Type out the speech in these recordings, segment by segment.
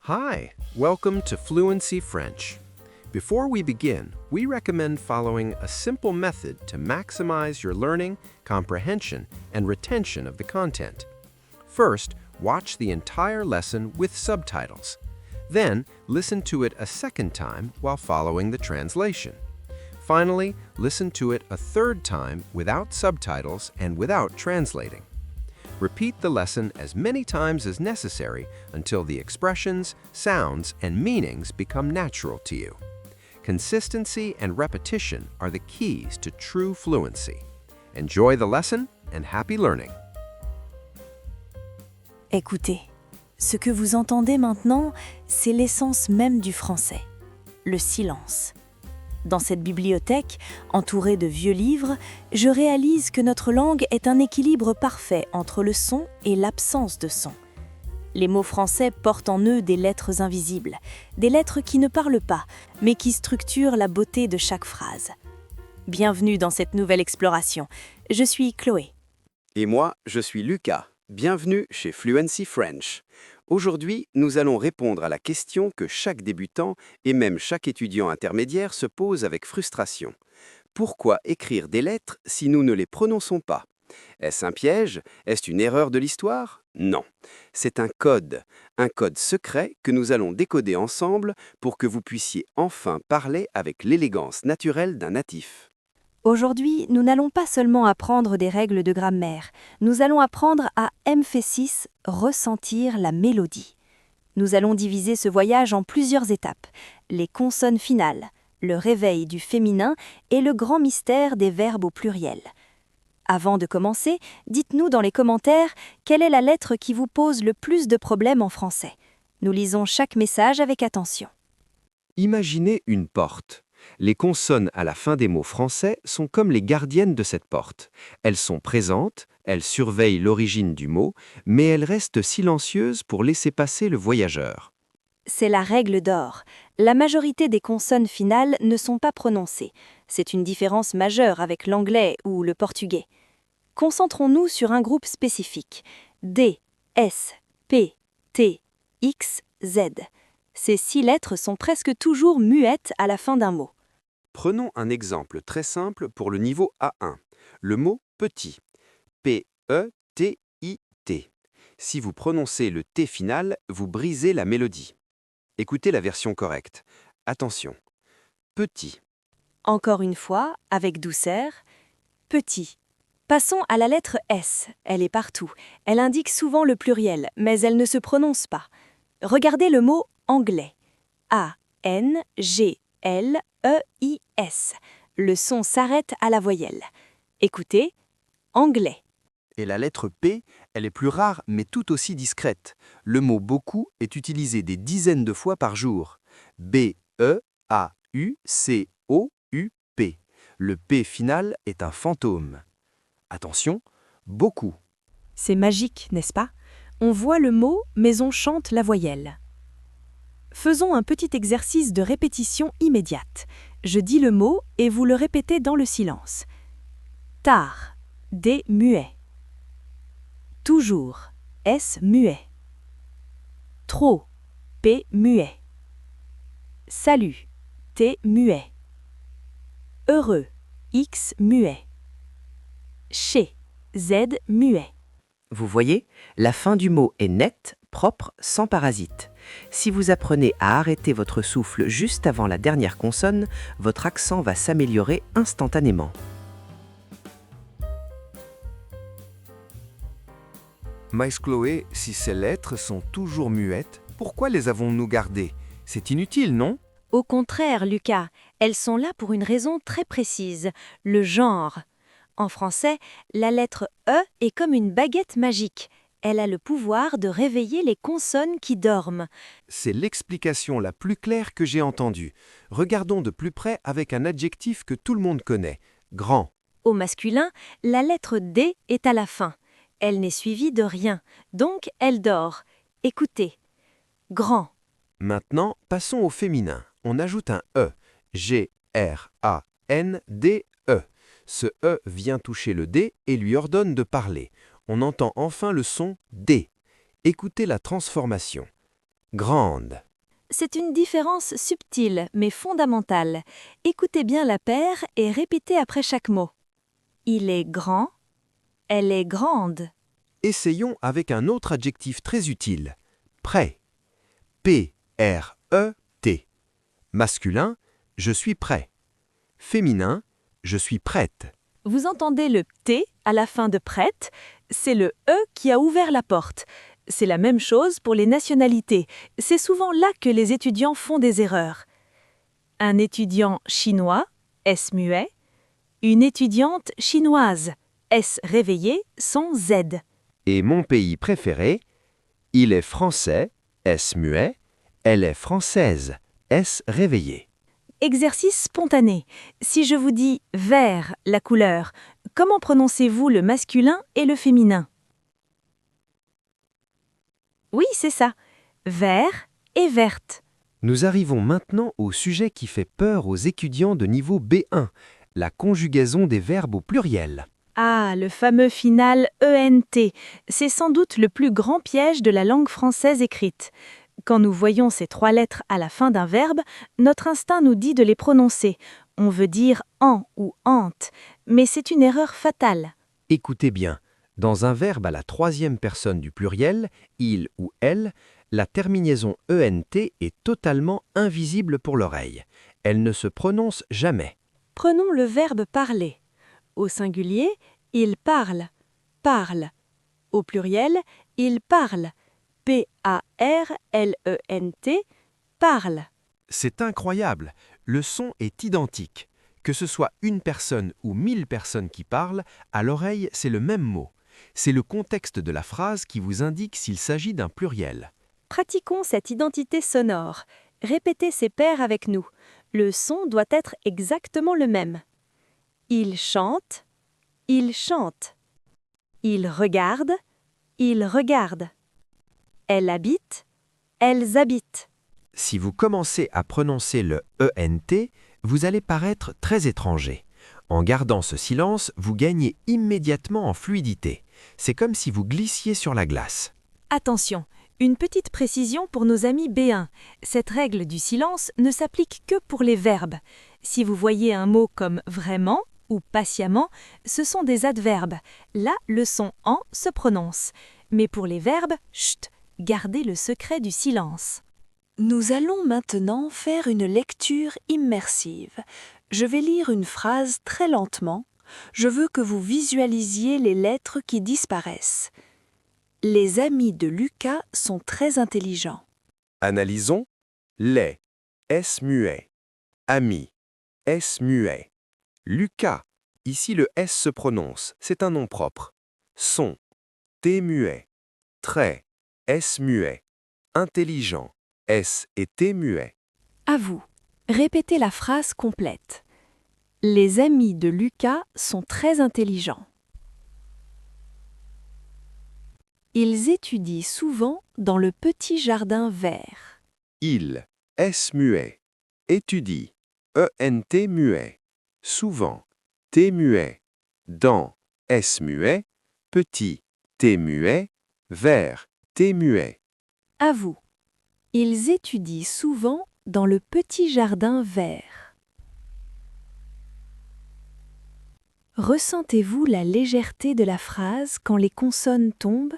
Hi, welcome to Fluency French. Before we begin, we recommend following a simple method to maximize your learning, comprehension, and retention of the content. First, watch the entire lesson with subtitles. Then, listen to it a second time while following the translation. Finally, listen to it a third time without subtitles and without translating. Repeat the lesson as many times as necessary until the expressions, sounds, and meanings become natural to you. Consistency and repetition are the keys to true fluency. Enjoy the lesson and happy learning. Écoutez, ce que vous entendez maintenant, c'est l'essence même du français, le silence. Dans cette bibliothèque, entourée de vieux livres, je réalise que notre langue est un équilibre parfait entre le son et l'absence de son. Les mots français portent en eux des lettres invisibles, des lettres qui ne parlent pas, mais qui structurent la beauté de chaque phrase. Bienvenue dans cette nouvelle exploration. Je suis Chloé. Et moi, je suis Lucas. Bienvenue chez Fluency French. Aujourd'hui, nous allons répondre à la question que chaque débutant et même chaque étudiant intermédiaire se pose avec frustration. Pourquoi écrire des lettres si nous ne les prononçons pas? Est-ce un piège? Est-ce une erreur de l'histoire? Non. C'est un code secret que nous allons décoder ensemble pour que vous puissiez enfin parler avec l'élégance naturelle d'un natif. Aujourd'hui, nous n'allons pas seulement apprendre des règles de grammaire, nous allons apprendre à emphasis, ressentir la mélodie. Nous allons diviser ce voyage en plusieurs étapes, les consonnes finales, le réveil du féminin et le grand mystère des verbes au pluriel. Avant de commencer, dites-nous dans les commentaires quelle est la lettre qui vous pose le plus de problèmes en français. Nous lisons chaque message avec attention. Imaginez une porte. Les consonnes à la fin des mots français sont comme les gardiennes de cette porte. Elles sont présentes, elles surveillent l'origine du mot, mais elles restent silencieuses pour laisser passer le voyageur. C'est la règle d'or. La majorité des consonnes finales ne sont pas prononcées. C'est une différence majeure avec l'anglais ou le portugais. Concentrons-nous sur un groupe spécifique. D, S, P, T, X, Z. Ces 6 lettres sont presque toujours muettes à la fin d'un mot. Prenons un exemple très simple pour le niveau A1. Le mot petit. P-E-T-I-T. Si vous prononcez le T final, vous brisez la mélodie. Écoutez la version correcte. Attention. Petit. Encore une fois, avec douceur, petit. Passons à la lettre S. Elle est partout. Elle indique souvent le pluriel, mais elle ne se prononce pas. Regardez le mot anglais. A-N-G-L-E-I-S. Le son s'arrête à la voyelle. Écoutez, anglais. Et la lettre P, elle est plus rare mais tout aussi discrète. Le mot beaucoup est utilisé des dizaines de fois par jour. B-E-A-U-C-O-U-P. Le P final est un fantôme. Attention, beaucoup. C'est magique, n'est-ce pas? On voit le mot, mais on chante la voyelle. Faisons un petit exercice de répétition immédiate. Je dis le mot et vous le répétez dans le silence. Tard, D muet. Toujours, S muet. Trop, P muet. Salut, T muet. Heureux, X muet. Chez, Z muet. Vous voyez, la fin du mot est nette, propre, sans parasite. Si vous apprenez à arrêter votre souffle juste avant la dernière consonne, votre accent va s'améliorer instantanément. Mais Chloé, si ces lettres sont toujours muettes, pourquoi les avons-nous gardées? C'est inutile, non? Au contraire, Lucas, elles sont là pour une raison très précise, le genre. En français, la lettre E est comme une baguette magique. Elle a le pouvoir de réveiller les consonnes qui dorment. C'est l'explication la plus claire que j'ai entendue. Regardons de plus près avec un adjectif que tout le monde connaît, grand. Au masculin, la lettre D est à la fin. Elle n'est suivie de rien, donc elle dort. Écoutez. Grand. Maintenant, passons au féminin. On ajoute un E. G-R-A-N-D-E. Ce E vient toucher le D et lui ordonne de parler. On entend enfin le son D. Écoutez la transformation. grande. C'est une différence subtile mais fondamentale. Écoutez bien la paire et répétez après chaque mot. Il est grand, elle est grande. Essayons avec un autre adjectif très utile. Prêt. P-R-E-T. Masculin, je suis prêt. Féminin, je suis prête. Vous entendez le T à la fin de prête? C'est le E qui a ouvert la porte. C'est la même chose pour les nationalités. C'est souvent là que les étudiants font des erreurs. Un étudiant chinois, S muet. Une étudiante chinoise, S réveillé, sans Z. Et mon pays préféré, il est français, S muet. Elle est française, S réveillé. Exercice spontané. Si je vous dis vert, la couleur, comment prononcez-vous le masculin et le féminin? Oui, c'est ça. Vert et verte. Nous arrivons maintenant au sujet qui fait peur aux étudiants de niveau B1, la conjugaison des verbes au pluriel. Ah, le fameux final ENT. C'est sans doute le plus grand piège de la langue française écrite. Quand nous voyons ces 3 lettres à la fin d'un verbe, notre instinct nous dit de les prononcer. On veut dire en ou ante, mais c'est une erreur fatale. Écoutez bien, dans un verbe à la 3e personne du pluriel, il ou elle, la terminaison ENT est totalement invisible pour l'oreille. Elle ne se prononce jamais. Prenons le verbe parler. Au singulier, il parle, parle. Au pluriel, il parle, P-A-R-L-E-N-T, parle. C'est incroyable, le son est identique. Que ce soit une personne ou 1000 personnes qui parlent, à l'oreille, c'est le même mot. C'est le contexte de la phrase qui vous indique s'il s'agit d'un pluriel. Pratiquons cette identité sonore. Répétez ces paires avec nous. Le son doit être exactement le même. Il chante, il chante. Il regarde, il regarde. Elle habite, elles habitent. Si vous commencez à prononcer le ENT, vous allez paraître très étranger. En gardant ce silence, vous gagnez immédiatement en fluidité. C'est comme si vous glissiez sur la glace. Attention, une petite précision pour nos amis B1. Cette règle du silence ne s'applique que pour les verbes. Si vous voyez un mot comme vraiment ou patiemment, ce sont des adverbes. Là, le son en se prononce. Mais pour les verbes, chut, gardez le secret du silence. Nous allons maintenant faire une lecture immersive. Je vais lire une phrase très lentement. Je veux que vous visualisiez les lettres qui disparaissent. Les amis de Lucas sont très intelligents. Analysons les, S muet, ami, S muet. Lucas, ici le S se prononce, c'est un nom propre. Son, T muet. Très, S muet. Intelligent, S et T muet. À vous, répétez la phrase complète. Les amis de Lucas sont très intelligents. Ils étudient souvent dans le petit jardin vert. Il, S muet. Étudie, ENT muet. Souvent, T muet. Dans, S muet. Petit, T muet. Vert, T muet. À vous. Ils étudient souvent dans le petit jardin vert. Ressentez-vous la légèreté de la phrase quand les consonnes tombent?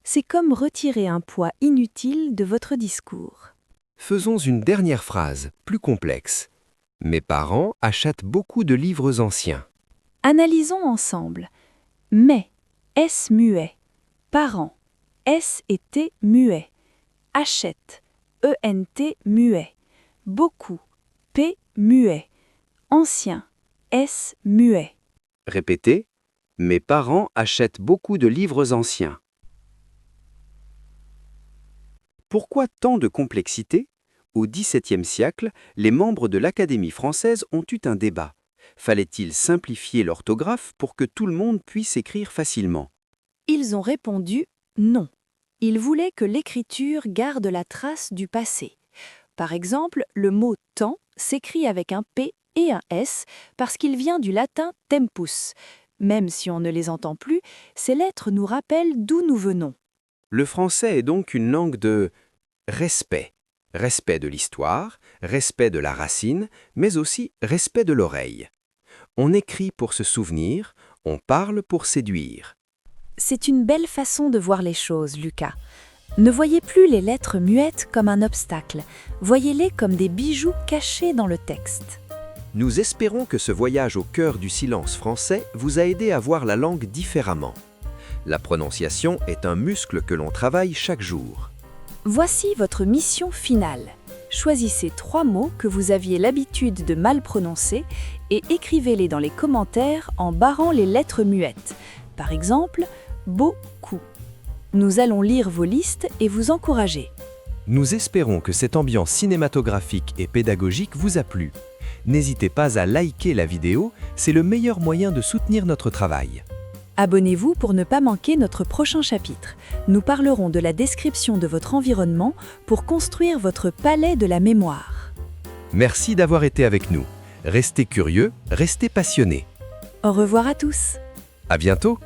C'est comme retirer un poids inutile de votre discours. Faisons une dernière phrase, plus complexe. Mes parents achètent beaucoup de livres anciens. Analysons ensemble. Mais, S muet. Parents, S et T muet. Achète, ENT muet. Beaucoup, P muet. Ancien, S muet. Répétez. Mes parents achètent beaucoup de livres anciens. Pourquoi tant de complexité? Au XVIIe siècle, les membres de l'Académie française ont eu un débat. Fallait-il simplifier l'orthographe pour que tout le monde puisse écrire facilement? Ils ont répondu non. Ils voulaient que l'écriture garde la trace du passé. Par exemple, le mot temps s'écrit avec un P et un S parce qu'il vient du latin tempus. Même si on ne les entend plus, ces lettres nous rappellent d'où nous venons. Le français est donc une langue de Respect. Respect de l'histoire, respect de la racine, mais aussi respect de l'oreille. On écrit pour se souvenir, on parle pour séduire. C'est une belle façon de voir les choses, Lucas. Ne voyez plus les lettres muettes comme un obstacle, voyez-les comme des bijoux cachés dans le texte. Nous espérons que ce voyage au cœur du silence français vous a aidé à voir la langue différemment. La prononciation est un muscle que l'on travaille chaque jour. Voici votre mission finale. Choisissez 3 mots que vous aviez l'habitude de mal prononcer et écrivez-les dans les commentaires en barrant les lettres muettes. Par exemple, beaucoup. Nous allons lire vos listes et vous encourager. Nous espérons que cette ambiance cinématographique et pédagogique vous a plu. N'hésitez pas à liker la vidéo, c'est le meilleur moyen de soutenir notre travail. Abonnez-vous pour ne pas manquer notre prochain chapitre. Nous parlerons de la description de votre environnement pour construire votre palais de la mémoire. Merci d'avoir été avec nous. Restez curieux, restez passionnés. Au revoir à tous. À bientôt!